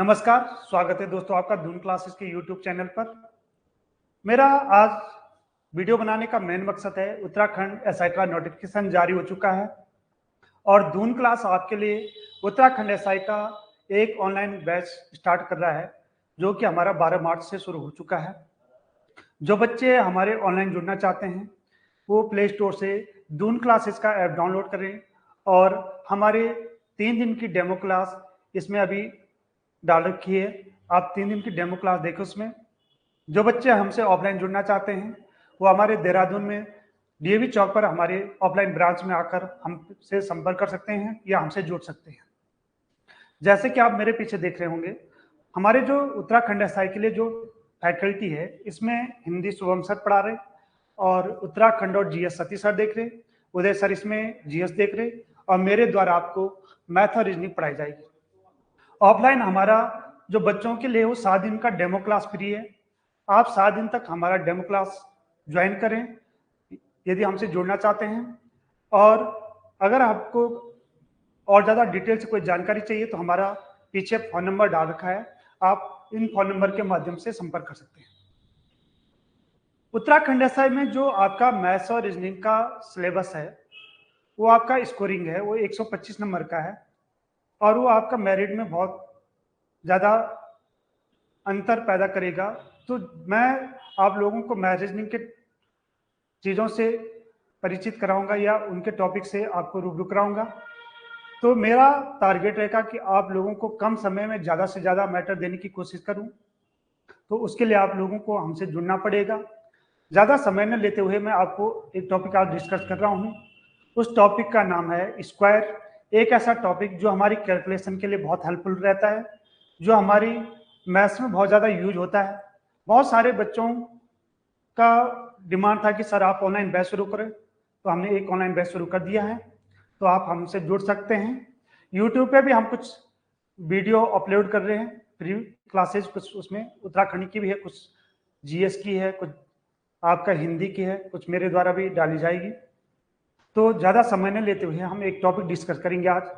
नमस्कार, स्वागत है दोस्तों आपका धून क्लासेस के यूट्यूब चैनल पर। मेरा आज वीडियो बनाने का मेन मकसद है, उत्तराखंड एसआई का नोटिफिकेशन जारी हो चुका है और धून क्लास आपके लिए उत्तराखंड एसआई का एक ऑनलाइन बैच स्टार्ट कर रहा है, जो कि हमारा 12 मार्च से शुरू हो चुका है। जो बच्चे हमारे ऑनलाइन जुड़ना चाहते हैं वो प्ले स्टोर से धून क्लासेस का ऐप डाउनलोड करें और हमारे 3 दिन की डेमो क्लास इसमें अभी डाल रखी है। आप 3 दिन की डेमो क्लास देखें। उसमें जो बच्चे हमसे ऑफलाइन जुड़ना चाहते हैं वो हमारे देहरादून में डीएवी चौक पर हमारे ऑफलाइन ब्रांच में आकर हमसे संपर्क कर सकते हैं या हमसे जुड़ सकते हैं। जैसे कि आप मेरे पीछे देख रहे होंगे, हमारे जो उत्तराखंड एसआई के लिए जो फैकल्टी है, इसमें हिंदी शुभम सर पढ़ा रहे और उत्तराखंड और जीएस सतीश सर देख रहे, उदय सर इसमें जीएस देख रहे और मेरे द्वारा आपको मैथ और रीजनिंग पढ़ाई जाएगी। ऑफलाइन हमारा जो बच्चों के लिए वो 7 दिन का डेमो क्लास फ्री है। आप 7 दिन तक हमारा डेमो क्लास ज्वाइन करें यदि हमसे जुड़ना चाहते हैं। और अगर आपको और ज़्यादा डिटेल से कोई जानकारी चाहिए तो हमारा पीछे फ़ोन नंबर डाल रखा है, आप इन फ़ोन नंबर के माध्यम से संपर्क कर सकते हैं। उत्तराखंड एसआई में जो आपका मैथ्स और रीजनिंग का सिलेबस है वो आपका स्कोरिंग है, वो 125 नंबर का है और वो आपका मेरिट में बहुत ज़्यादा अंतर पैदा करेगा। तो मैं आप लोगों को मैथ रीजनिंग के चीज़ों से परिचित कराऊंगा या उनके टॉपिक से आपको रूबरू कराऊंगा। तो मेरा टारगेट रहेगा कि आप लोगों को कम समय में ज़्यादा से ज़्यादा मैटर देने की कोशिश करूं। तो उसके लिए आप लोगों को हमसे जुड़ना पड़ेगा। ज़्यादा समय न लेते हुए मैं आपको एक टॉपिक आज डिस्कस कर रहा हूँ। उस टॉपिक का नाम है स्क्वायर। एक ऐसा टॉपिक जो हमारी कैलकुलेशन के लिए बहुत हेल्पफुल रहता है, जो हमारी मैथ्स में बहुत ज़्यादा यूज होता है। बहुत सारे बच्चों का डिमांड था कि सर आप ऑनलाइन बैच शुरू करें, तो हमने एक ऑनलाइन बैच शुरू कर दिया है। तो आप हमसे जुड़ सकते हैं। यूट्यूब पे भी हम कुछ वीडियो अपलोड कर रहे हैं, फ्री क्लासेज, कुछ उसमें उत्तराखंड की भी है, कुछ जीएस की है, कुछ आपका हिंदी की है, कुछ मेरे द्वारा भी डाली जाएगी। तो ज़्यादा समय न लेते हुए हम एक टॉपिक डिस्कस करेंगे आज।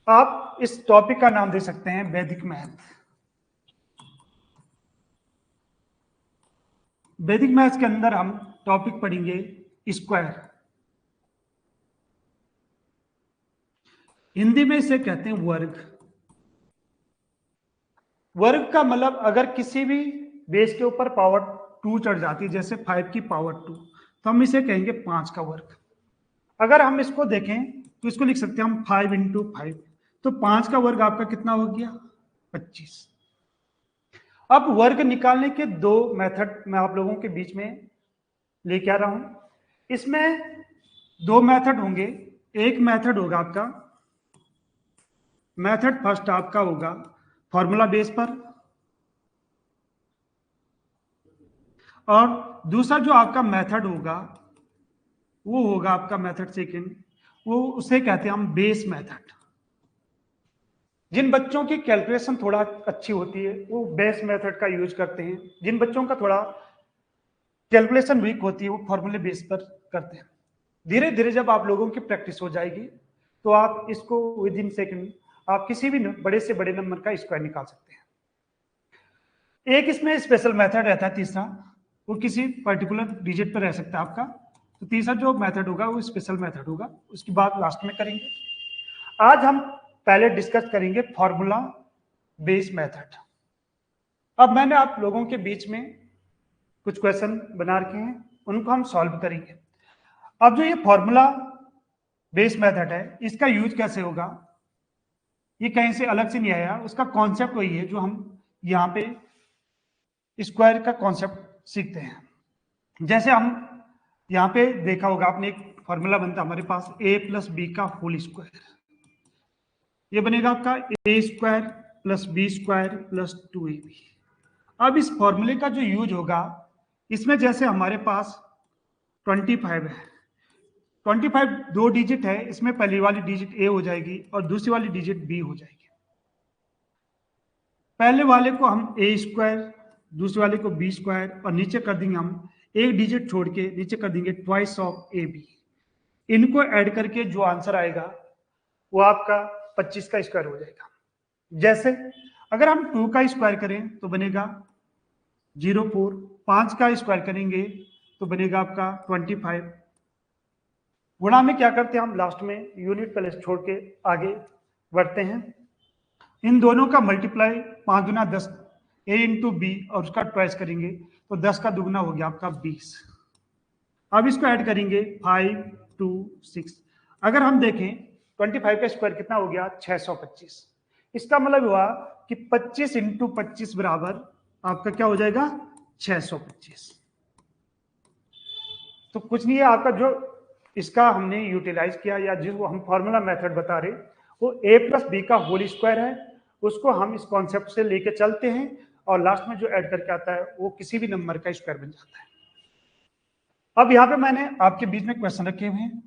आप इस टॉपिक का नाम दे सकते हैं वैदिक मैथ। वैदिक मैथ्स के अंदर हम टॉपिक पढ़ेंगे स्क्वायर। हिंदी में इसे कहते हैं वर्ग। वर्ग का मतलब अगर किसी भी बेस के ऊपर पावर 2 चढ़ जाती है, जैसे 5 की पावर 2, तो हम इसे कहेंगे 5 का वर्ग। अगर हम इसको देखें तो इसको लिख सकते हैं हम 5 इंटू 5, तो 5 का वर्ग आपका कितना हो गया? 25। अब वर्ग निकालने के 2 मेथड मैं आप लोगों के बीच में लेके आ रहा हूं। इसमें 2 मेथड होंगे। एक मेथड होगा आपका, मेथड फर्स्ट आपका होगा फॉर्मूला बेस पर, और दूसरा जो आपका मेथड होगा वो होगा आपका मेथड सेकंड, वो उसे कहते हैं हम बेस मेथड। जिन बच्चों की कैलकुलेशन थोड़ा अच्छी होती है वो बेस मेथड का यूज करते हैं, जिन बच्चों का थोड़ा कैलकुलेशन वीक होती है वो फॉर्मूले बेस पर करते हैं। धीरे धीरे जब आप लोगों की प्रैक्टिस हो जाएगी तो आप इसको विद इन सेकेंड आप किसी भी बड़े से बड़े नंबर का स्क्वायर निकाल सकते हैं। एक इसमें स्पेशल मेथड रहता है तीसरा, वो किसी पर्टिकुलर डिजिट पर रह सकता है आपका। तो तीसरा जो मेथड होगा वो स्पेशल मेथड होगा, उसकी बात लास्ट में करेंगे। आज हम पहले डिस्कस करेंगे फॉर्मूला बेस मेथड। अब मैंने आप लोगों के बीच में कुछ क्वेश्चन बना रखे हैं, उनको हम सॉल्व करेंगे। अब जो ये फॉर्मूला बेस मेथड है, इसका यूज कैसे होगा, ये कहीं से अलग से नहीं आया। उसका कॉन्सेप्ट वही है जो हम यहाँ पे स्क्वायर का कॉन्सेप्ट सीखते हैं। जैसे हम यहाँ पे देखा होगा आपने, एक फॉर्मूला बनता है हमारे पास a प्लस बी का होल स्क्वायर। ये बनेगा आपका a square plus B square plus 2ab। अब इस फॉर्मूले का जो यूज होगा, इसमें जैसे हमारे पास 25 है, 25 2 डिजिट है, इसमें पहली वाली डिजिट a हो जाएगी और दूसरी वाली डिजिट b हो जाएगी। पहले वाले को हम a स्क्वायर, दूसरे वाले को b स्क्वायर, और नीचे कर देंगे हम एक डिजिट छोड़ के नीचे कर देंगे ट्वाइस ऑफ ab। इनको ऐड करके जो आंसर आएगा वो आपका 25 का स्क्वायर हो जाएगा। जैसे अगर हम 2 का स्क्वायर करें तो बनेगा 04, 5 का स्क्वायर करेंगे तो बनेगा आपका 25। गुणा में क्या करते हैं हम, लास्ट में यूनिट प्लेस छोड़ के आगे बढ़ते हैं। इन दोनों का मल्टीप्लाई 5 गुना 10 a इंटू बी और उसका ट्वाइस करेंगे तो 10 का दुगना हो गया आपका 20। अब इसको ऐड करेंगे 5, 2, 6। अगर हम देखें 25 का स्क्वायर कितना हो गया 625। इसका मतलब हुआ कि 25 इंटू 25 बराबर आपका क्या हो जाएगा 625। तो कुछ नहीं है आपका जो इसका हमने यूटिलाइज किया या जिसको हम फॉर्मूला मेथड बता रहे वो a प्लस बी का होल स्क्वायर है, उसको हम इस कॉन्सेप्ट से लेके चलते हैं और लास्ट में जो ऐड करके आता है वो किसी भी नंबर का स्क्वायर बन जाता है। अब यहाँ पे मैंने आपके बीच में क्वेश्चन रखे हुए हैं।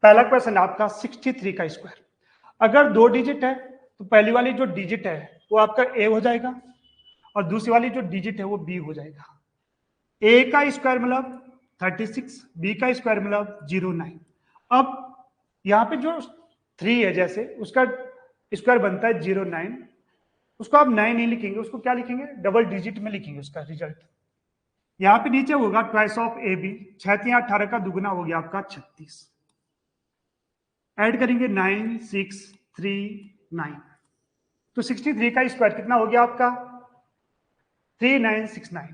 पहला क्वेश्चन आपका 63 का स्क्वायर। अगर 2 डिजिट है तो पहली वाली जो डिजिट है वो आपका a हो जाएगा और दूसरी वाली जो डिजिट है वो b हो जाएगा। a का स्क्वायर मतलब 36, b का स्क्वायर मतलब 09। अब यहाँ पे जो 3 है जैसे उसका स्क्वायर बनता है 09, उसको आप 9 नहीं लिखेंगे, उसको क्या लिखेंगे डबल डिजिट में लिखेंगे उसका रिजल्ट। यहाँ पे नीचे होगा ट्वाइस ऑफ ए बी, 6 या 18 का दुगना हो गया आपका 36। ऐड करेंगे 9, 6, 3, 9। तो 63 का स्क्वायर कितना हो गया आपका 3969।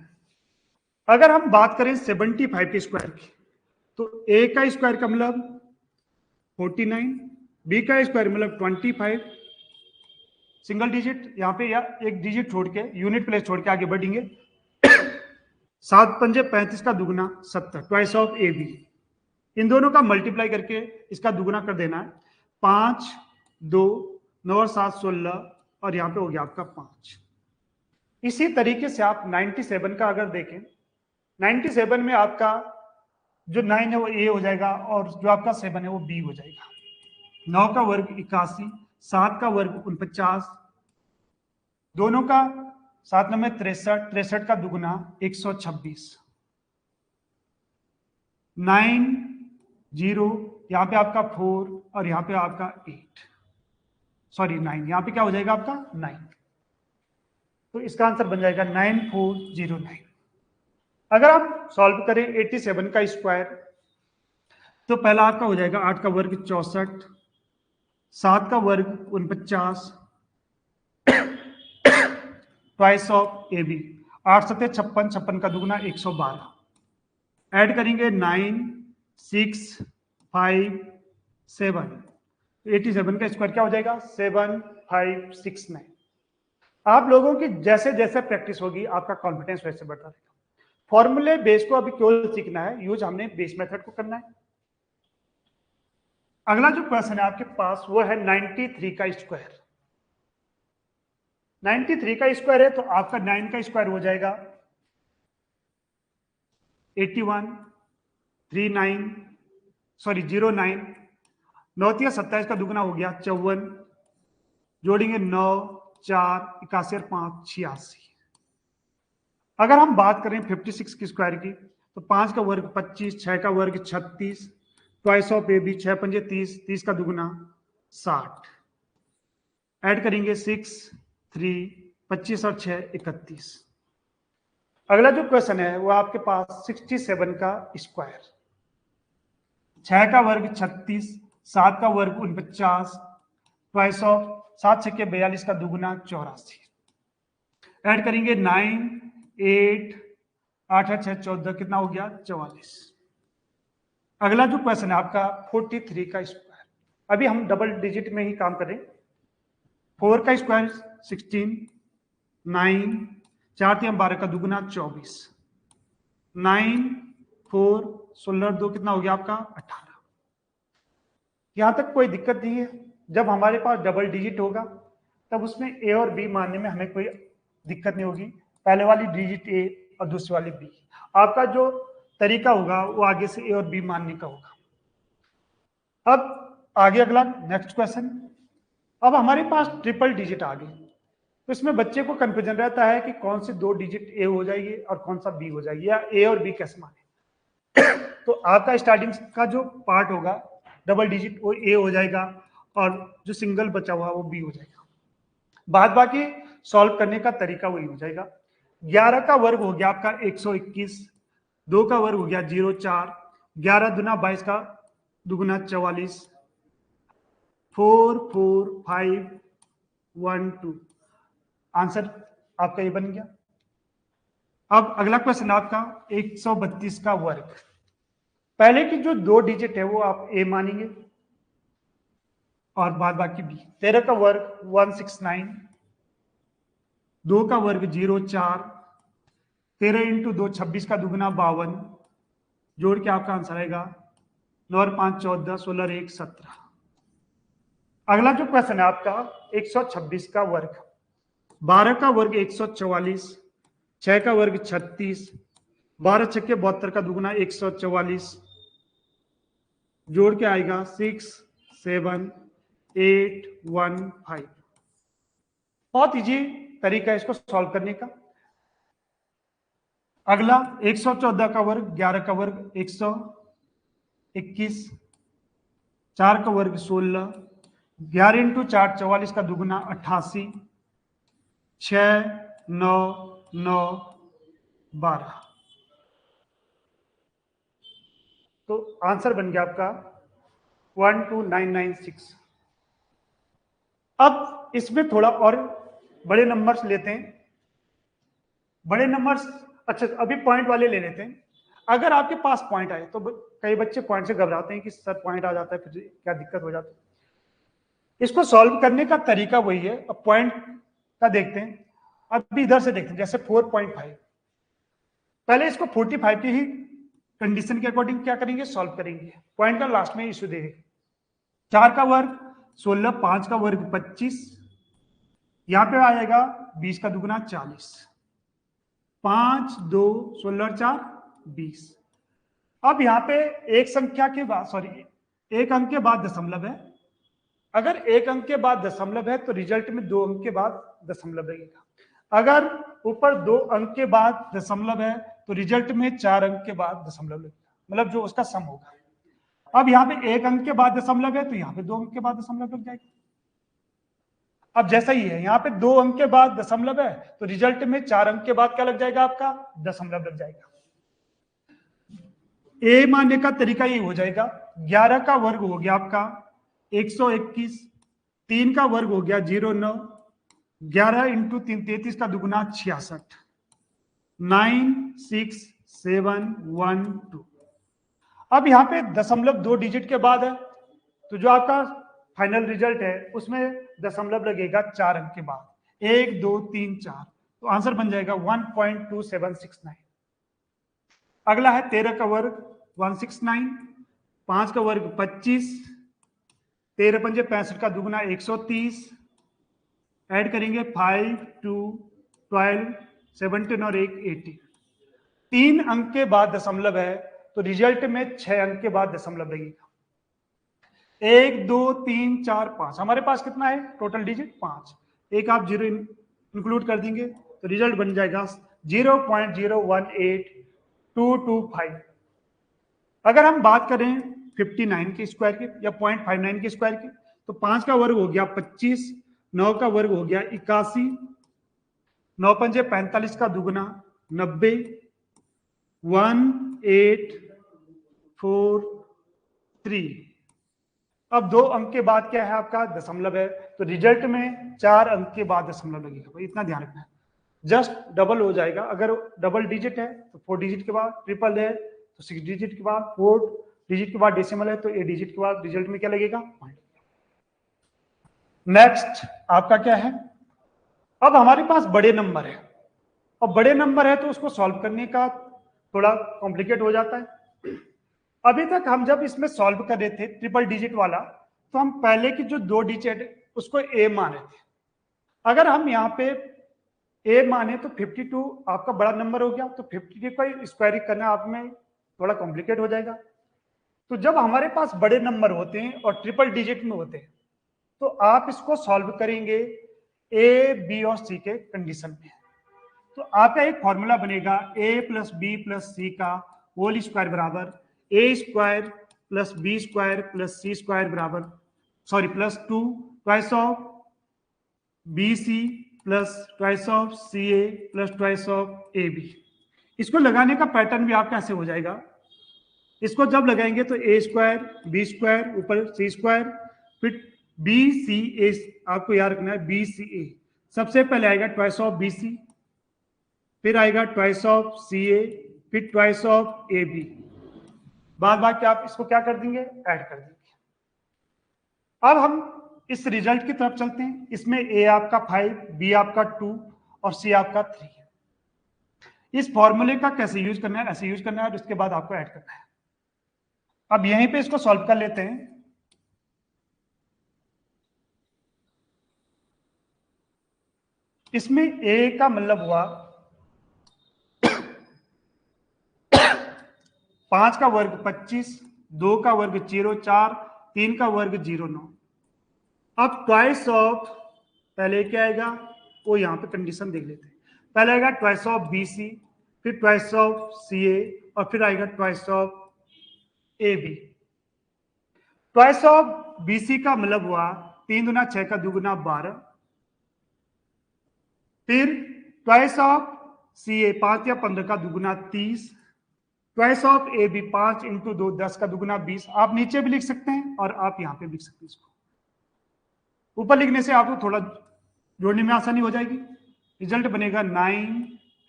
अगर हम बात करें 75 के स्क्वायर की तो a का स्क्वायर का मतलब 49, b का स्क्वायर मतलब 25, सिंगल डिजिट यहाँ पे या एक डिजिट छोड़ के यूनिट प्लेस छोड़ के आगे बढ़ेंगे। 7 पंजे 35 का दुगना 70, ट्वाइस ऑफ ए बी। इन दोनों का मल्टीप्लाई करके इसका दुगना कर देना है। 5, 2, 9 और 7 16 और यहाँ पे हो गया आपका 5। इसी तरीके से आप 97 का अगर देखें, 97 में आपका जो 9 है वो a हो जाएगा और जो आपका 7 है वो b हो जाएगा। 9 का वर्ग 81, 7 का वर्ग 49, दोनों का 7 9 में 63, 63 का दुगना 126। 9, 0 यहाँ पे आपका 4 और यहाँ पे आपका 8, सॉरी 9, यहाँ पे क्या हो जाएगा आपका 9। तो इसका आंसर बन जाएगा 9409। अगर आप सॉल्व करें 87 का स्क्वायर तो पहला आपका हो जाएगा 8 का वर्ग 64, 7 का वर्ग 49, ट्वाइस ऑफ ए बी। 8 सत्ते 56, 56 का दुगना 112। ऐड करेंगे 9, 6, 5, 7। 87 का स्क्वायर क्या हो जाएगा 7569। आप लोगों की जैसे जैसे प्रैक्टिस होगी आपका कॉन्फिडेंस वैसे बढ़ता रहेगा। फॉर्मूले बेस को अभी केवल सीखना है, यूज हमने बेस मेथड को करना है। अगला जो क्वेश्चन है आपके पास वो है 93 का स्क्वायर। 93 का स्क्वायर है तो आपका 9 का स्क्वायर हो जाएगा 81, 39, सॉरी 09, 9 या 27 का दुगना हो गया 54, जोड़ेंगे 9, 4, 81 और 5 86। अगर हम बात करें 56 की स्क्वायर की तो 5 का वर्ग 25, 6 का वर्ग 36, ट्वाइस ऑफ ए बी 6 पंजे 30, 30 का दुगना 60। ऐड करेंगे 6, 3, 25 और 6 31। अगला जो क्वेश्चन है वो आपके पास 67 का स्क्वायर। 6 का वर्ग 36, 7 का वर्ग 49, ट्वाइस ऑफ 7 6 42 का दुगना 84। ऐड करेंगे 9, 8, 8 8 6 14, कितना हो गया 44। अगला जो क्वेश्चन है आपका 43 का स्क्वायर। अभी हम डबल डिजिट में ही काम करें। 4 का स्क्वायर 16, 9, 4 3 12 का दुगना 24, 9, 4, 16 2 कितना हो गया आपका 18। यहां तक कोई दिक्कत नहीं है। जब हमारे पास डबल डिजिट होगा तब उसमें ए और बी मानने में हमें कोई दिक्कत नहीं होगी। पहले वाली डिजिट ए और दूसरी वाली बी। आपका जो तरीका होगा वो आगे से ए और बी मानने का होगा। अब आगे अगला नेक्स्ट क्वेश्चन। अब हमारे पास ट्रिपल डिजिट आ गई तो इसमें बच्चे को कंफ्यूजन रहता है कि कौन सी 2 डिजिट ए हो जाएगी और कौन सा बी हो जाएगी या ए और बी कैसे माने। तो आपका स्टार्टिंग का जो पार्ट होगा डबल डिजिट वो ए हो जाएगा और जो सिंगल बचा हुआ वो बी हो जाएगा। बाद बाकी सॉल्व करने का तरीका वही हो जाएगा। 11 का वर्ग हो गया आपका 121, 2 का वर्ग हो गया 0,4, 11 दूना 22 का दुगुना 44, 4 4 5 1 2, आंसर आपका ये बन गया। अब अगला क्वेश्चन आपका 132 का वर्ग। पहले की जो 2 डिजिट है वो आप ए मानेंगे और बाद बाकी बी। 13 का वर्ग 169, 2 का वर्ग 0,4, 13 इंटू 2 26 का दुगुना 52, जोड़ के आपका आंसर आएगा 9 और 5 14, 16 और 1 17। अगला जो क्वेश्चन है आपका 126 का वर्ग। 12 का वर्ग 144, 6 का वर्ग 36, 12 छक्के 72 का दुगुना 144, जोड़ के आएगा 6 7 8 1 5। बहुत इजी तरीका है इसको सॉल्व करने का। अगला 114 का वर्ग, 11 का वर्ग 121, 4 का वर्ग 16, 11 इंटू 4 44 का दुगुना 88, 6 9 9 12। तो आंसर बन गया आपका 12996। अब इसमें थोड़ा और बड़े नंबर्स लेते हैं। बड़े नंबर्स, अच्छा अभी पॉइंट वाले ले लेते हैं। अगर आपके पास पॉइंट आए तो कई बच्चे पॉइंट से घबराते हैं कि सर पॉइंट आ जाता है फिर क्या दिक्कत हो जाती है। इसको सॉल्व करने का तरीका वही है। अब पॉइंट का देखते हैं, अभी इधर से देखते हैं। जैसे 4.5, पहले इसको 45 की ही कंडीशन के अकॉर्डिंग क्या करेंगे, सॉल्व करेंगे। पॉइंट का लास्ट में इश्यू देंगे। 4 का वर्ग 16, 5 का वर्ग 25, यहां पे आएगा 20 का दुगुना 40, 5 2 16 और 4 20। अब यहां पे एक संख्या के बाद, सॉरी एक अंक के बाद दशमलव है। अगर एक अंक के बाद दशमलव है तो रिजल्ट में 2 अंक के बाद दशमलव लगेगा। अगर ऊपर 2 अंक के बाद दशमलव है तो रिजल्ट में 4 अंक के बाद दशमलव लगेगा, मतलब जो उसका सम होगा। अब यहाँ पे 1 अंक के बाद दशमलव है तो यहाँ पे 2 अंक के बाद दशमलव लग जाएगा। अब जैसा ही है, यहाँ पे 2 अंक के बाद दशमलव है तो रिजल्ट में 4 अंक के बाद क्या लग जाएगा, आपका दशमलव लग जाएगा। ए मानने का तरीका ये हो जाएगा। 11 का वर्ग हो गया आपका 121, 3 का वर्ग हो गया 09, 11 इंटू 3 33 का दुगुना 66, 9 6 7 1 2। अब यहाँ पे दशमलव 2 डिजिट के बाद है तो जो आपका फाइनल रिजल्ट है उसमें दशमलव लगेगा 4 अंक के बाद, 1 2 3 4, तो आंसर बन जाएगा 1.2769। अगला है 13 का वर्ग 169, 5 का वर्ग 25, 13 पंजे 65 का दुगुना 130, ऐड करेंगे 5 2 12 17 और 1 18। 3 अंक के बाद दशमलव है तो रिजल्ट में 6 अंक के बाद दशमलव लगेगा। 1 2 3 4 5, हमारे पास कितना है टोटल डिजिट 5, एक आप जीरो इंक्लूड कर देंगे तो रिजल्ट बन जाएगा 0.018225। अगर हम बात करें 59 के स्क्वायर की या 0.59 के स्क्वायर की तो 5 का वर्ग हो गया 25, 9 का वर्ग हो गया 81, 9 पंजे 45 का दुगुना 90, 1 8 4 3। अब 2 अंक के बाद क्या है आपका दशमलव है तो रिजल्ट में 4 अंक के बाद दशमलव लगेगा। भाई इतना ध्यान रखना है, जस्ट डबल हो जाएगा। अगर डबल डिजिट है तो 4 डिजिट के बाद, ट्रिपल है तो 6 डिजिट के बाद, 4 डिजिट के बाद डेसिमल है तो 8 डिजिट के बाद रिजल्ट में क्या लगेगा, पॉइंट। नेक्स्ट आपका क्या है, अब हमारे पास बड़े नंबर है और बड़े नंबर है तो उसको सॉल्व करने का थोड़ा कॉम्प्लिकेट हो जाता है। अभी तक हम जब इसमें सॉल्व कर रहे थे ट्रिपल डिजिट वाला तो हम पहले की जो 2 डिजिट उसको ए माने थे। अगर हम यहाँ पे ए माने तो 52 आपका बड़ा नंबर हो गया, तो 52 का स्क्वायर करना आप में थोड़ा कॉम्प्लिकेट हो जाएगा। तो जब हमारे पास बड़े नंबर होते हैं और ट्रिपल डिजिट में होते हैं तो आप इसको सॉल्व करेंगे ए बी और सी के कंडीशन में। तो आपका एक फॉर्मूला बनेगा A plus B plus C का होल स्क्वायर बराबर A square plus B square plus C square बराबर sorry plus 2 twice of BC plus twice of CA plus twice of AB। इसको लगाने का पैटर्न भी आपका ऐसे हो जाएगा, इसको जब लगाएंगे तो A स्क्वायर B स्क्वायर ऊपर C स्क्वायर, फिर BCA, आपको याद रखना है BCA, सबसे पहले आएगा ट्वाइस ऑफ BC, फिर आएगा ट्वाइस ऑफ CA, फिर ट्वाइस ऑफ AB। बाद बार क्या आप इसको क्या कर देंगे, ऐड कर देंगे। अब हम इस रिजल्ट की तरफ चलते हैं। इसमें A आपका 5, B आपका 2 और C आपका 3 है। इस फॉर्मूले का कैसे यूज करना है, ऐसे यूज करना है और उसके बाद आपको ऐड करना है। अब यहीं पे इसको सॉल्व कर लेते हैं। इसमें A का मतलब हुआ 5 का वर्ग 25, 2 का वर्ग 0, 4, 3 का वर्ग 0, 9। अब ट्वाइस ऑफ, पहले क्या आएगा वो यहां पे कंडीशन देख लेते हैं। पहले आएगा ट्वाइस ऑफ BC, फिर ट्वाइस ऑफ CA और फिर आएगा twice of AB। Twice of BC का मतलब हुआ 3 दूना 6 का दुगुना 12, फिर ट्वाइस ऑफ CA 5 या 15 का दुगुना 30, ट्वाइस ऑफ AB 5 इंटू 2 10 का दुगुना 20। आप नीचे भी लिख सकते हैं और आप यहां पे लिख सकते हैं। इसको ऊपर लिखने से आपको थोड़ा जोड़ने में आसानी हो जाएगी। रिजल्ट बनेगा 9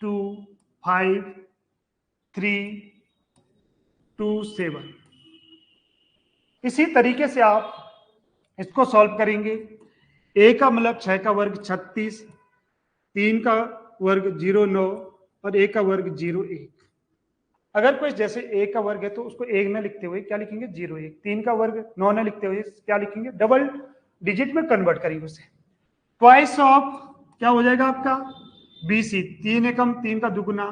2 5 3 2 7। इसी तरीके से आप इसको सॉल्व करेंगे। A का मतलब 6 का वर्ग 36, 3 का वर्ग 0 9 और A का वर्ग 0 1। अगर कोई जैसे A का वर्ग है तो उसको 1 न लिखते हुए क्या लिखेंगे 0 1। 3 का वर्ग 9 न लिखते हुए क्या लिखेंगे, डबल डिजिट में कन्वर्ट करेंगे उसे। ट्वाइस ऑफ क्या हो जाएगा आपका BC, 3 एकम 3 का दुगुना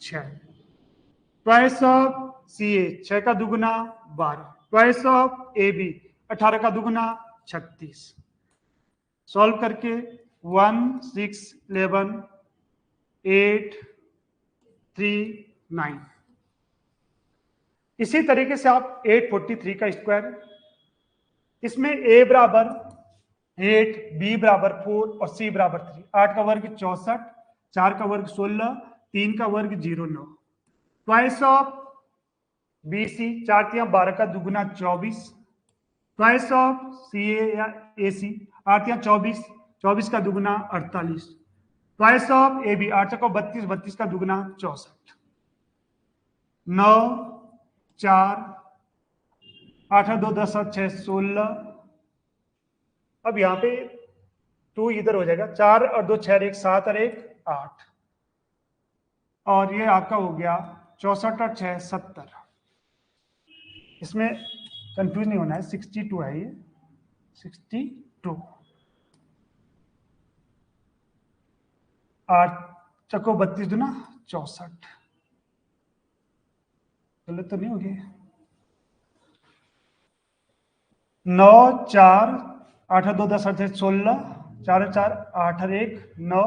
6, ट्वाइस ऑफ CA 6 का दुगुना 12, ट्वाइस ऑफ AB 18 का दुगुना 36। सॉल्व करके 1 6 11 8 3 9। इसी तरीके से आप 843 का स्क्वायर, इसमें A बराबर 8, B बराबर 4 और C बराबर 3। 8 का वर्ग 64, 4 का वर्ग 16, 3 का वर्ग 0 9। ट्वाइस ऑफ BC 4 3 12 का दुगुना 24, ट्वाइस ऑफ CA या AC 8 3 24, 24 का दुगुना 48, ट्वाइस ऑफ AB 8 को 32, 32 का दुगुना 64, 9 4 8 2 10 और 6 16। अब यहाँ पे 2 इधर हो जाएगा, 4 और 2 6 1 7 और 1 8 और ये आपका हो गया 64 और 6 70। इसमें कंफ्यूज नहीं होना है, 62 है ये 62। 8 चको 32 दूना 64। गलत तो नहीं हो गया। 9 4 8 2 10 8 16, 4 4 8 और 1 9।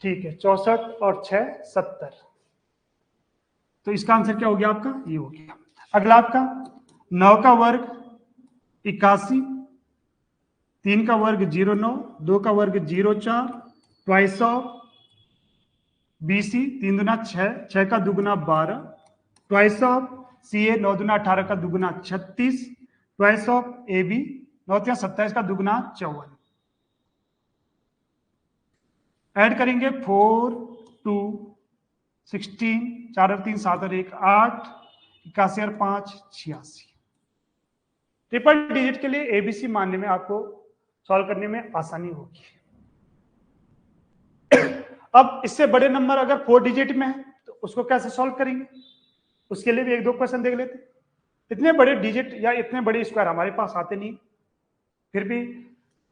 ठीक है, 64 और 6 70। तो इसका आंसर क्या हो गया आपका, ये हो गया। अगला आपका 9 का वर्ग 81, 3 का वर्ग 0 9, 2 का वर्ग 0 4, ट्वाइस ऑफ BC 3 दूना 6, 6 का दुगुना 12, ट्वाइस ऑफ CA 9 दूना 18 का दुगुना 36, ट्वाइस ऑफ AB 9 3 27 का दुगुना 54। ऐड करेंगे 4 2 16, 4 और 3 7 और 1 8, 81 और 5 86। ट्रिपल डिजिट के लिए ABC मानने में आपको सॉल्व करने में आसानी होगी। अब इससे बड़े नंबर अगर 4 डिजिट में है तो उसको कैसे सॉल्व करेंगे, उसके लिए भी एक दो क्वेश्चन देख लेते। इतने बड़े डिजिट या इतने बड़े स्क्वायर हमारे पास आते नहीं, फिर भी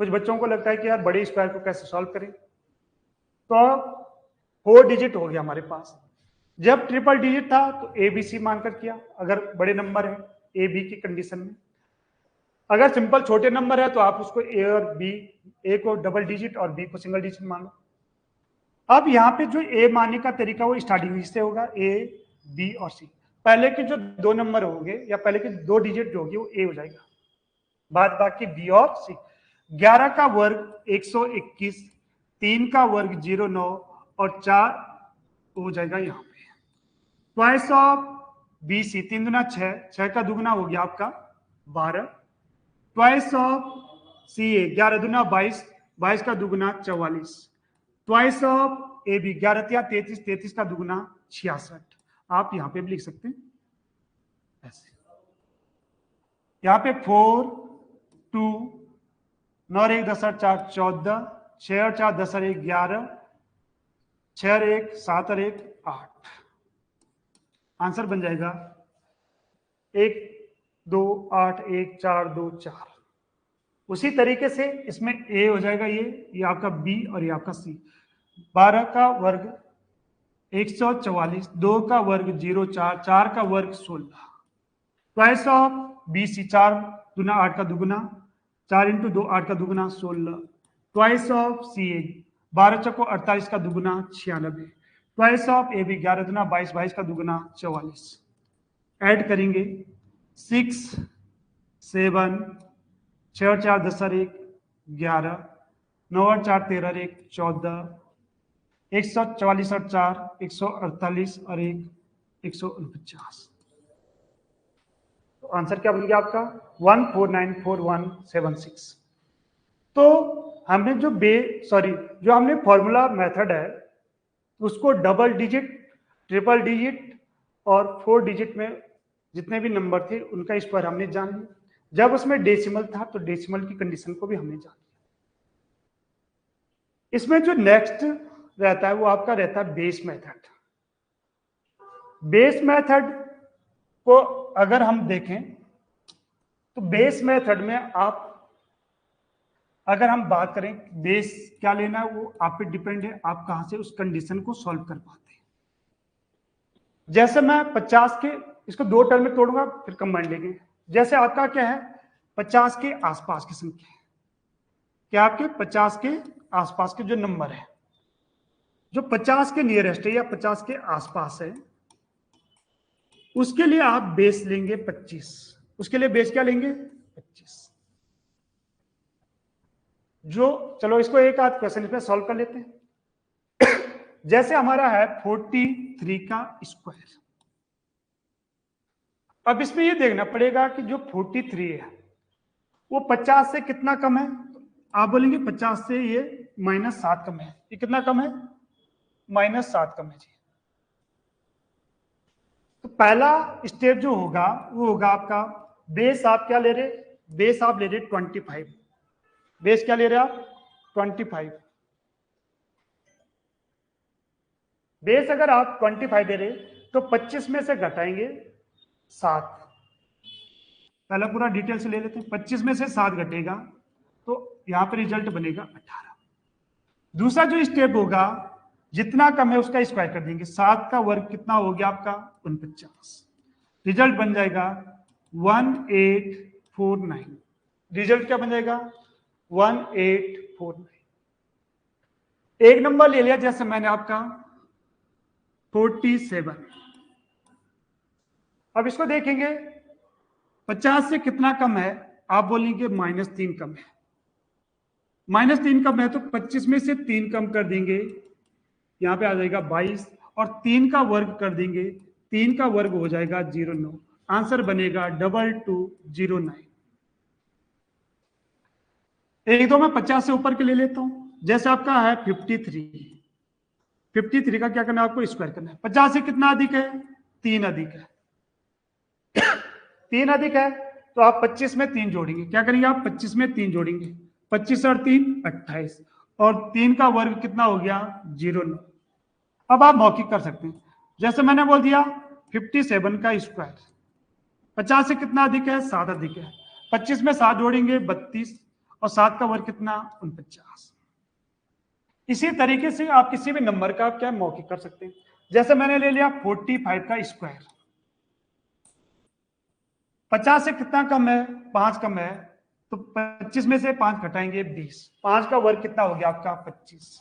कुछ बच्चों को लगता है कि यार बड़े स्क्वायर को कैसे सॉल्व करें। तो 4 डिजिट हो गया हमारे पास। जब ट्रिपल डिजिट था तो ABC मानकर किया, अगर बड़े नंबर है AB की कंडीशन में। अगर सिंपल छोटे नंबर है तो आप उसको A और B, A को डबल डिजिट और B को सिंगल डिजिट मानो। अब यहाँ पे जो A मानने का तरीका वो स्टार्टिंग से होगा A B और C। पहले के जो 2 नंबर होंगे या पहले के 2 डिजिट जो होगी वो A हो जाएगा। बाद बाकी बी और सी। 11 का वर्ग 121, 3 का वर्ग 09 और 4 हो जाएगा यहाँ पे ट्वाइस ऑफ बी सी। 3 दूना 6, 6 का दुगुना हो गया आपका 12। ट्वाइस ऑफ सी ए, 11 दूना 22, 22 का दुगुना 44। ट्वाइस ऑफ ए बी, 11 तिया 33, 33 का दुगुना 66। आप यहां पे भी लिख सकते हैं ऐसे। यहां पे 4 2 9 और 1 10 और 4 14, 6 और 4 10 और 1 11, 6 और 1 7 और 1 8। आंसर बन जाएगा 1 2 8 1 4 2 4। उसी तरीके से इसमें ए हो जाएगा ये आपका बी और ये आपका सी। 12 का वर्ग 144, 2 का वर्ग 04, 4 का वर्ग 16। ट्वाइस ऑफ बी सी, 4 दूना 8 का दुगुना, 4 इंटू 2 8 का दुगुना 16। ट्वाइस ऑफ सी ए, 12 चौको 48 का दुगुना 96। ट्वाइस ऑफ ए बी, 11 दूना 22, 22 का दुगुना 44। ऐड करेंगे 6 7, 6 और 4 10 और 1 11, 9 और 4 13 और 1 14, 144 और 4 148 और 1 149। तो आंसर क्या बन गया आपका 1494,176। तो हमने जो जो हमने फॉर्मूला मेथड है उसको डबल डिजिट, ट्रिपल डिजिट और 4 डिजिट में जितने भी नंबर थे उनका स्क्वायर हमने जान लिया। जब उसमें डेसिमल था तो डेसिमल की कंडीशन को भी हमने जान लिया। इसमें जो नेक्स्ट रहता है वो आपका रहता है बेस मेथड। बेस मेथड को अगर हम देखें तो बेस मेथड में आप अगर हम बात करें बेस क्या लेना है वो आप पे डिपेंड है, आप कहां से उस कंडीशन को सॉल्व कर पाते हैं। जैसे मैं 50 के, इसको 2 टर्म में तोड़ूंगा फिर कंबाइन लेंगे। जैसे आपका क्या है 50 के आसपास की संख्या है, क्या आपके 50 के आसपास के जो नंबर है, जो 50 के नियरेस्ट है या 50 के आसपास है, उसके लिए आप बेस लेंगे 25। उसके लिए बेस क्या लेंगे 25। जो चलो इसको एक आध क्वेश्चन इसमें सॉल्व कर लेते हैं। जैसे हमारा है 43 का स्क्वायर। अब इसमें ये देखना पड़ेगा कि जो 43 है वो 50 से कितना कम है। आप बोलेंगे 50 से ये -7 कम है। ये कितना कम है -7 कम है जी। तो पहला स्टेप जो होगा वो होगा आपका बेस आप क्या ले रहे, बेस आप ले रहे 25। बेस क्या ले रहे आप 25। बेस अगर आप 25 दे रहे तो 25 में से घटाएंगे 7। पहला पूरा डिटेल से ले लेते हैं। 25 में से 7 घटेगा तो यहां पर रिजल्ट बनेगा 18। दूसरा जो स्टेप होगा जितना कम है उसका स्क्वायर कर देंगे। 7 का वर्ग कितना हो गया आपका 49। रिजल्ट बन जाएगा 1849। रिजल्ट क्या बन जाएगा 1849। एक नंबर ले लिया जैसे मैंने आपका 47। अब इसको देखेंगे 50 से कितना कम है, आप बोलेंगे -3 कम है। -3 कम है तो 25 में से 3 कम कर देंगे, यहां पे आ जाएगा 22 और 3 का वर्ग कर देंगे, 3 का वर्ग हो जाएगा 09। आंसर बनेगा 2209। एक दो मैं 50 से ऊपर के ले लेता हूं। जैसे आपका है 53 का क्या करना है आपको स्क्वायर करना है। 50 से कितना अधिक है 3 अधिक है। 3 अधिक है तो आप 25 में 3 जोड़ेंगे। क्या करेंगे आप 25 में 3 जोड़ेंगे। 25 और 3 28 और 3 का वर्ग कितना हो गया 09। अब आप मौखिक कर सकते हैं। जैसे मैंने बोल दिया 57 का स्क्वायर। 50 से कितना अधिक है 7 अधिक है। 25 में 7 जोड़ेंगे 32 और 7 का वर्ग कितना 49। इसी तरीके से आप किसी भी नंबर का क्या मौखिक कर सकते हैं। जैसे मैंने ले लिया 45 का स्क्वायर। 50 से कितना कम है 5 कम है तो 25 में से 5 घटाएंगे 20। 5 का वर्ग कितना हो गया आपका 25।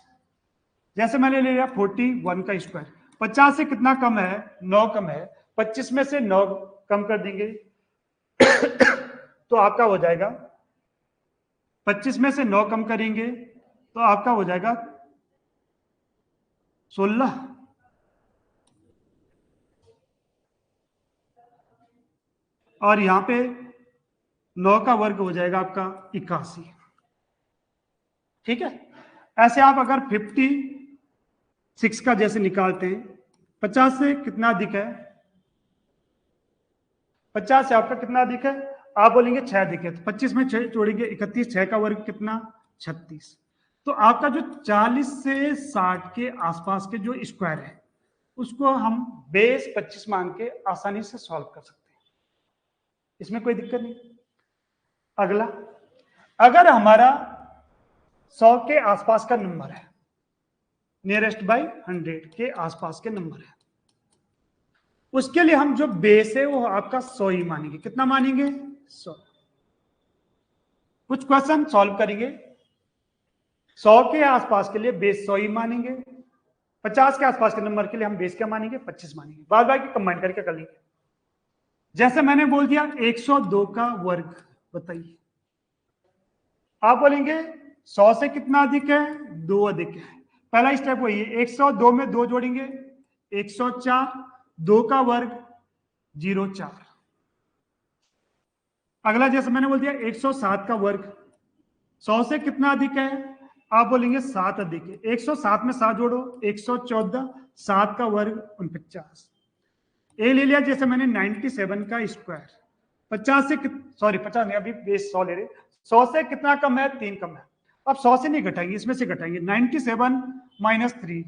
जैसे मैंने ले लिया 41 का स्क्वायर। 50 से कितना कम है 9 कम है। 25 में से 9 कम कर देंगे तो आपका हो जाएगा 25 में से 9 कम करेंगे तो आपका हो जाएगा 16, और यहां पे 9 का वर्ग हो जाएगा आपका 81। ठीक है, ऐसे आप अगर 56 का जैसे निकालते हैं, 50 से कितना अधिक है, 50 से आपका कितना अधिक है, आप बोलेंगे 6 अधिक है, तो 25 में 6 जोड़ेंगे 31, 6 का वर्ग कितना 36। तो आपका जो 40 से 60 के आसपास के जो स्क्वायर है उसको हम बेस 25 मान के आसानी से सॉल्व कर सकते हैं, इसमें कोई दिक्कत नहीं। अगला, अगर हमारा 100 के आसपास का नंबर है, नियरेस्ट बाय 100 के आसपास के नंबर है, उसके लिए हम जो बेस है वो आपका 100 ही मानेंगे। कितना मानेंगे? 100। कुछ क्वेश्चन सॉल्व करेंगे, 100 के आसपास के लिए बेस 100 ही मानेंगे, 50 के आसपास के नंबर के लिए हम बेस क्या मानेंगे? 25 मानेंगे। बार बार की कंबाइन करके कर लेंगे। जैसे मैंने बोल दिया 102 का वर्ग बताइए, आप बोलेंगे 100 से कितना अधिक है? 2 अधिक है। पहला स्टेप वही है, 102 में 2 जोड़ेंगे 104, 2 का वर्ग 04। अगला जैसे मैंने बोल दिया 107 का वर्ग, 100 से कितना अधिक है? आप बोलेंगे 7 अधिक है। 107 में 7 जोड़ो 114, 7 का वर्ग 49। ए ले लिया जैसे मैंने 97 का स्क्वायर, 50 से 50 नहीं, अभी बेस 100 ले रहे, 100 से कितना कम है? 3 कम है। अब 100 से नहीं घटाएंगे, इसमें से घटाएंगे 97 माइनस 3,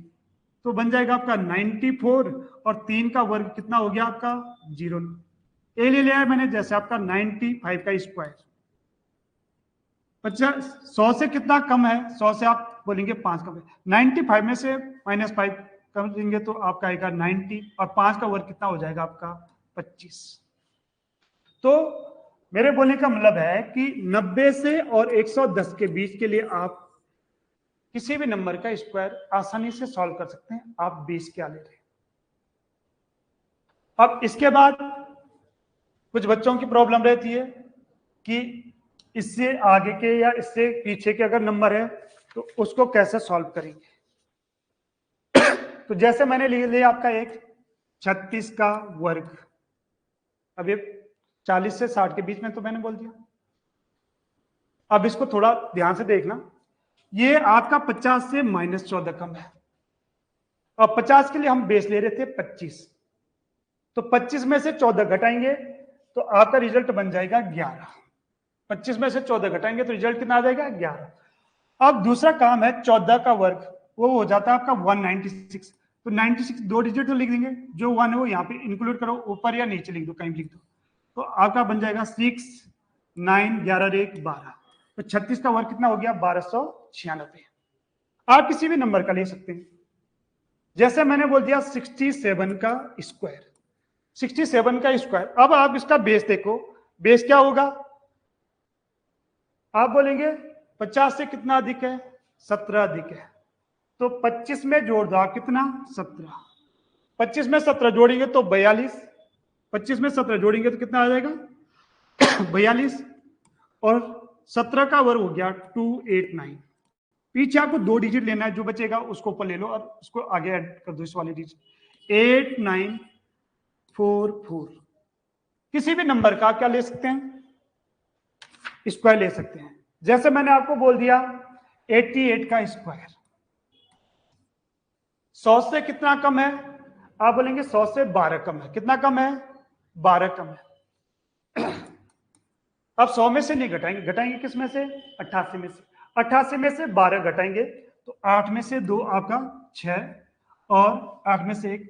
तो बन जाएगा आपका 94, और 3 का वर्ग कितना हो गया आपका? 0। ए ले लिया मैंने जैसे आपका 95 का स्क्वायर, 100 से कितना कम है? 100 से आप बोलेंगे 5 कम है, 95 में से माइनस 5 कर देंगे तो आपका आएगा 90, और 5 का वर्ग कितना हो जाएगा आपका? 25। तो मेरे बोलने का मतलब है कि 90 से और 110 के बीच के लिए आप किसी भी नंबर का स्क्वायर आसानी से सॉल्व कर सकते हैं। आप बेस क्या ले रहे हैं। अब इसके बाद कुछ बच्चों की प्रॉब्लम रहती है कि इससे आगे के या इससे पीछे के अगर नंबर है तो उसको कैसे सॉल्व करेंगे। तो जैसे मैंने ले लिया आपका एक 36 का वर्ग, अब ये 40 से 60 के बीच में तो मैंने बोल दिया। अब इसको थोड़ा ध्यान से देखना, ये आपका 50 से माइनस 14 कम है, और 50 के लिए हम बेस ले रहे थे 25, तो 25 में से 14 घटाएंगे तो आपका रिजल्ट बन जाएगा 11। 25 में से 14 घटाएंगे तो रिजल्ट कितना आ जाएगा? 11। अब दूसरा काम है 14 का वर्ग, वो हो जाता है आपका 196, तो 96 दो डिजिट तो लिख देंगे, जो 1 है वो यहाँ पे इंक्लूड करो, ऊपर या नीचे लिख दो, कहीं लिख दो, तो आपका बन जाएगा 6, 9, 11, 1, 12। तो 36 का वर्ग कितना हो गया? 1296। आप किसी भी नंबर का ले सकते हैं, जैसे मैंने बोल दिया 67 का स्क्वायर, 67 का स्क्वायर। अब आप इसका बेस देखो, बेस क्या होगा? आप बोलेंगे 50 से कितना अधिक है? 17 अधिक है, तो 25 में जोड़ दो आप कितना? 17। 25 में 17 जोड़ेंगे तो 42, 25 में 17 जोड़ेंगे तो कितना आ जाएगा? 42, और 17 का वर्ग हो गया 289। पीछे आपको 2 डिजिट लेना है, जो बचेगा उसको ऊपर ले लो और उसको आगे ऐड कर दो, इस वाले डिजिट 8944। किसी भी नंबर का क्या ले सकते हैं? स्क्वायर ले सकते हैं। जैसे मैंने आपको बोल दिया 88 का स्क्वायर, 100 से कितना कम है? आप बोलेंगे 100 से 12 कम है। कितना कम है? 12 कम है। अब 100 में से नहीं घटाएंगे, घटाएंगे किस में से? 88 में से। 88 में से 12 घटाएंगे तो 8 में से 2 आपका 6, और 8 में से 1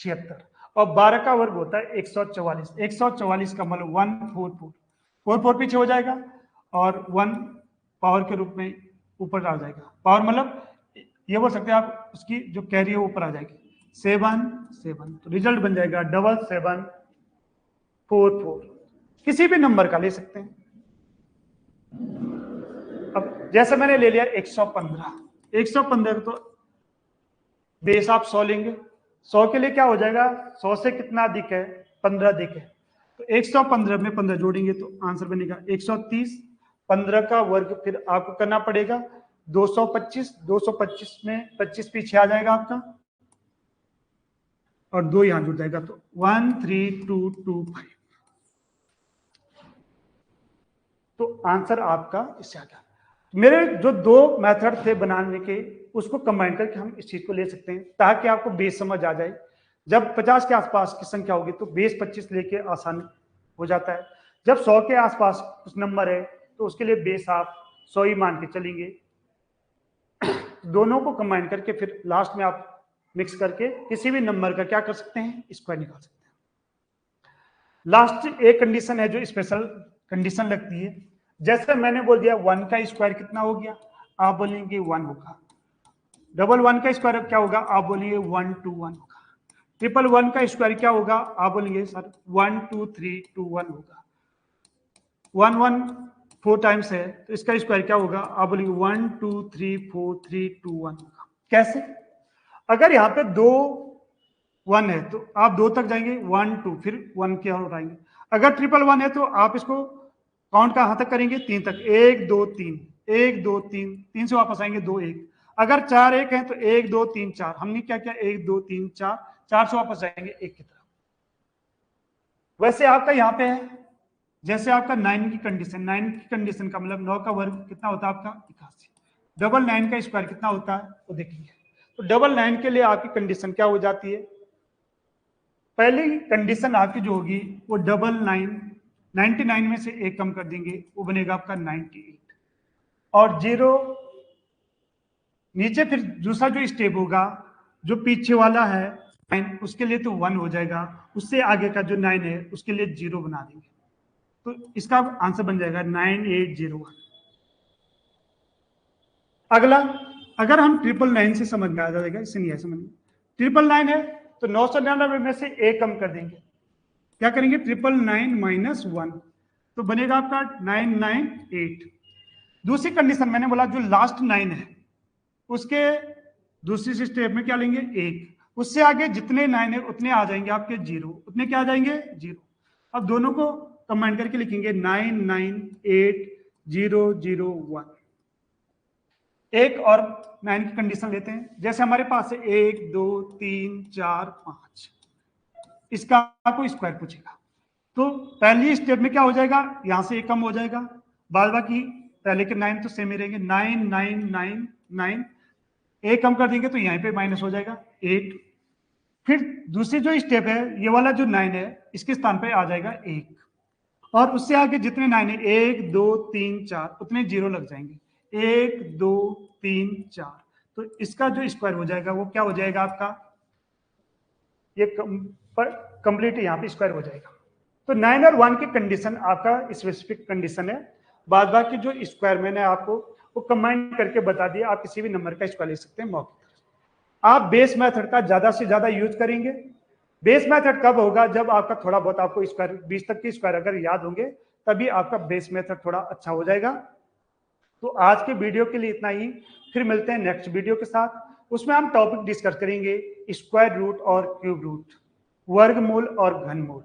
76, और 12 का वर्ग होता है 144। 144 का मतलब 144, 44 पीछे हो जाएगा और 1 पावर के रूप में ऊपर आ जाएगा। पावर मतलब ये बोल सकते हैं आप, उसकी जो कैरी है ऊपर आ जाएगी 7 7, तो रिजल्ट बन जाएगा 7744। किसी भी नंबर का ले सकते हैं। अब जैसे मैंने ले लिया 115, 115 तो बेस आप 100 लेंगे, 100 के लिए क्या हो जाएगा? 100 से कितना अधिक है? 15 अधिक है, तो 115 में 15 जोड़ेंगे तो आंसर बनेगा 130, 15 का वर्ग फिर आपको करना पड़ेगा 225 में 25 पीछे आ जाएगा आपका और 2 यहां जुड़ जाएगा तो 13225। तो आंसर आपका इससे आ गया। मेरे जो 2 मेथड थे बनाने के उसको कंबाइन करके हम इस चीज को ले सकते हैं ताकि आपको बेस समझ आ जाए। जब 50 के आसपास की संख्या होगी तो बेस 25 लेके आसान हो जाता है। जब 100 के आसपास कुछ नंबर है तो उसके लिए बेस आप 100 ही मान के चलेंगे। दोनों को कंबाइन करके फिर लास्ट में आप मिक्स करके किसी भी नंबर का क्या कर सकते हैं, स्क्वायर निकाल सकते हैं। लास्ट एक कंडीशन है जो स्पेशल कंडीशन लगती है। जैसे मैंने बोल दिया 1 का स्क्वायर कितना हो गया, आप बोलेंगे 1 होगा। डबल 1 का स्क्वायर क्या होगा, आप बोलेंगे 121 होगा। ट्रिपल 1 का स्क्वायर क्या होगा, आप बोलेंगे सर 12321 होगा। 1 1 4 टाइम्स है तो इसका स्क्वायर क्या होगा, आप बोलेंगे 1234321 होगा। कैसे, अगर यहाँ पे 2 1 है तो आप 2 तक जाएंगे 1 2 फिर 1 के और आएंगे। अगर ट्रिपल 1 है तो आप इसको काउंट कहां तक करेंगे, 3 तक, 1 2 3 1 2 3 3 से वापस आएंगे 2 1। अगर 4 1 है तो 1 2 3 4, हमने क्या किया 1 2 3 4 4 से वापस जाएंगे 1 की तरफ। वैसे आपका यहाँ पे है जैसे आपका 9 की कंडीशन, 9 की कंडीशन का मतलब 9 का वर्ग कितना होता है आपका 81। डबल 9 का स्क्वायर कितना होता है वो देखेंगे। तो डबल 9 के लिए आपकी कंडीशन क्या हो जाती है, पहली कंडीशन आपकी जो होगी वो डबल 99 में से 1 कम कर देंगे वो बनेगा आपका 98 और 0 नीचे। फिर दूसरा जो स्टेप होगा जो पीछे वाला है 9 उसके लिए तो 1 हो जाएगा, उससे आगे का जो 9 है उसके लिए 0 बना देंगे तो इसका आंसर बन जाएगा 9801। अगला अगर हम 999 से समझ में आ जाएगा, इससे नहीं है समझ में। 999 है तो 999 में से 1 कम कर देंगे, क्या करेंगे 999 माइनस 1 तो बनेगा आपका 998। दूसरी कंडीशन मैंने बोला जो लास्ट 9 है उसके दूसरी स्टेप में क्या लेंगे 1, उससे आगे जितने 9 है उतने आ जाएंगे आपके 0, उतने क्या आ जाएंगे 0। अब दोनों को कंबाइन करके लिखेंगे 998001। एक और 9 की कंडीशन लेते हैं। जैसे हमारे पास है 1 2 3 4 5, इसका कोई स्क्वायर पूछेगा तो पहली स्टेप में क्या हो जाएगा, यहां से 1 कम हो जाएगा, बाद बाकी पहले के 9 तो सेम ही रहेंगे, 9999 1 कम कर देंगे तो यहीं पे माइनस हो जाएगा 8। फिर दूसरी जो स्टेप है ये वाला जो 9 है इसके स्थान पे आ जाएगा 1 और उससे आगे जितने 9 है 1 2 3 4 उतने 0 लग जाएंगे, 1 2 3 4 तो इसका जो स्क्वायर हो जाएगा वो क्या हो जाएगा आपका, ये कंप्लीट यहाँ पे स्क्वायर हो जाएगा। तो 9 और 1 की कंडीशन आपका स्पेसिफिक कंडीशन है, बाद बाकी जो स्क्वायर मैंने आपको वो कंबाइन करके बता दिया, आप किसी भी नंबर का स्क्वायर ले सकते हैं मौके। आप बेस मेथड का ज्यादा से ज्यादा यूज करेंगे। बेस मेथड कब होगा, जब आपका थोड़ा बहुत आपको स्क्वायर 20 तक की स्क्वायर अगर याद होंगे तभी आपका बेस मेथड थोड़ा अच्छा हो जाएगा। तो आज के वीडियो के लिए इतना ही, फिर मिलते हैं नेक्स्ट वीडियो के साथ। उसमें हम टॉपिक डिस्कस करेंगे स्क्वायर रूट और क्यूब रूट, वर्गमूल और घनमूल।